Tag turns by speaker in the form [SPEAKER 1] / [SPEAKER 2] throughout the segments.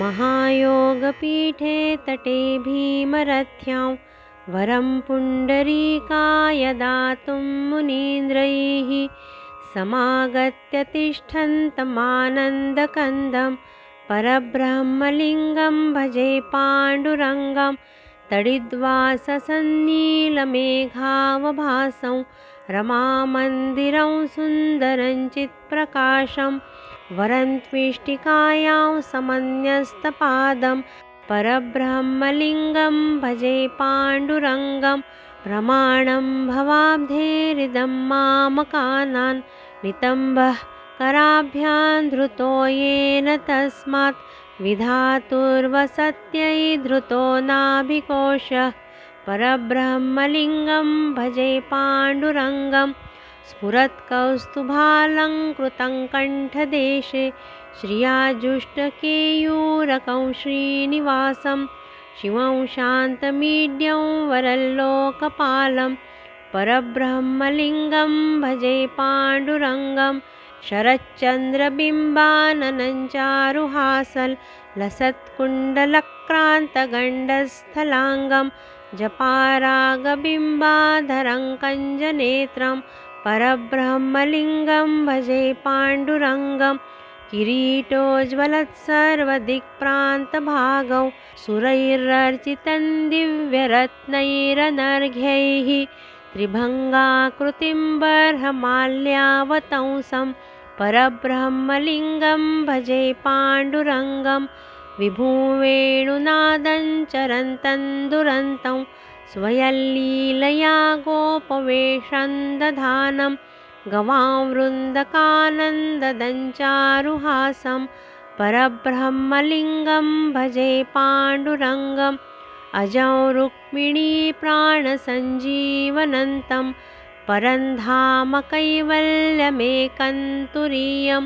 [SPEAKER 1] महायोगपीठे तटे भीमरथ्यां वरं पुण्डरीकाय दातुं मुनीन्द्रैः समागत्य तिष्ठन्तमानन्दकन्दं परब्रह्मलिङ्गं भजे पाण्डुरङ्गं तडिद्वाससन्नीलमेघावभासं रमामन्दिरं सुन्दरं चित्प्रकाशं वरन्त्विष्टिकायां समन्यस्तपादं परब्रह्मलिङ्गं भजे पाण्डुरङ्गं प्रमाणं भवाब्धेरिदं मामकानां नितम्बः कराभ्यां धृतो येन तस्मात् विधातुर्वसत्यै धृतो नाभिकोशः परब्रह्मलिङ्गं भजे पाण्डुरङ्गं स्फुरत्कौस्तुभालङ्कृतं कण्ठदेशे श्रियाजुष्टकेयूरकं श्रीनिवासं शिवं शान्तमीड्यं वरल्लोकपालं परब्रह्मलिङ्गं भजे पाण्डुरङ्गं शरच्चन्द्रबिम्बाननं चारुहासलसत्कुण्डलक्रान्तगण्डस्थलाङ्गं जपारागबिम्बाधरं कञ्जनेत्रं परब्रह्मलिङ्गं भजे पाण्डुरङ्गं किरीटोज्ज्वलत्सर्वदिक्प्रान्तभागौ सुरैरर्चितं दिव्यरत्नैरनर्घ्यैः त्रिभङ्गाकृतिं बर्हमाल्यावतंसं परब्रह्मलिङ्गं भजे पाण्डुरङ्गं विभुवेणुनादं चरन्तं दुरन्तं स्वयल्लीलया गोपवेशं दधानं गवां वृन्दकानन्ददं चारुहासं परब्रह्मलिङ्गं भजे पाण्डुरङ्गम् अजं रुक्मिणीप्राणसञ्जीवनन्तं परन्धाम कैवल्यमेकं तुरीयं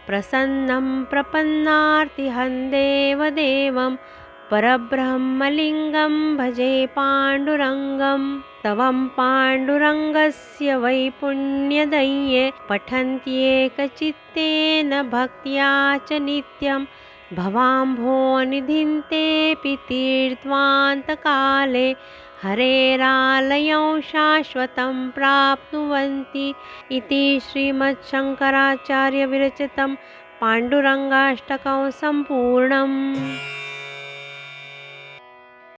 [SPEAKER 1] प्रसन्नं प्रपन्नार्तिहं देवदेवं परब्रह्मलिङ्गं भजे पाण्डुरङ्गं स्तवं पाण्डुरङ्गस्य वै पुण्यदये पठन्त्येकचित्तेन भक्त्या च नित्यं भवाम्भोनिधिं तेऽपि तीर्त्वान्तकाले हरेरालयं शाश्वतं प्राप्नुवन्ति इति श्रीमच्छङ्कराचार्यविरचितं पाण्डुरङ्गाष्टकं सम्पूर्णम्।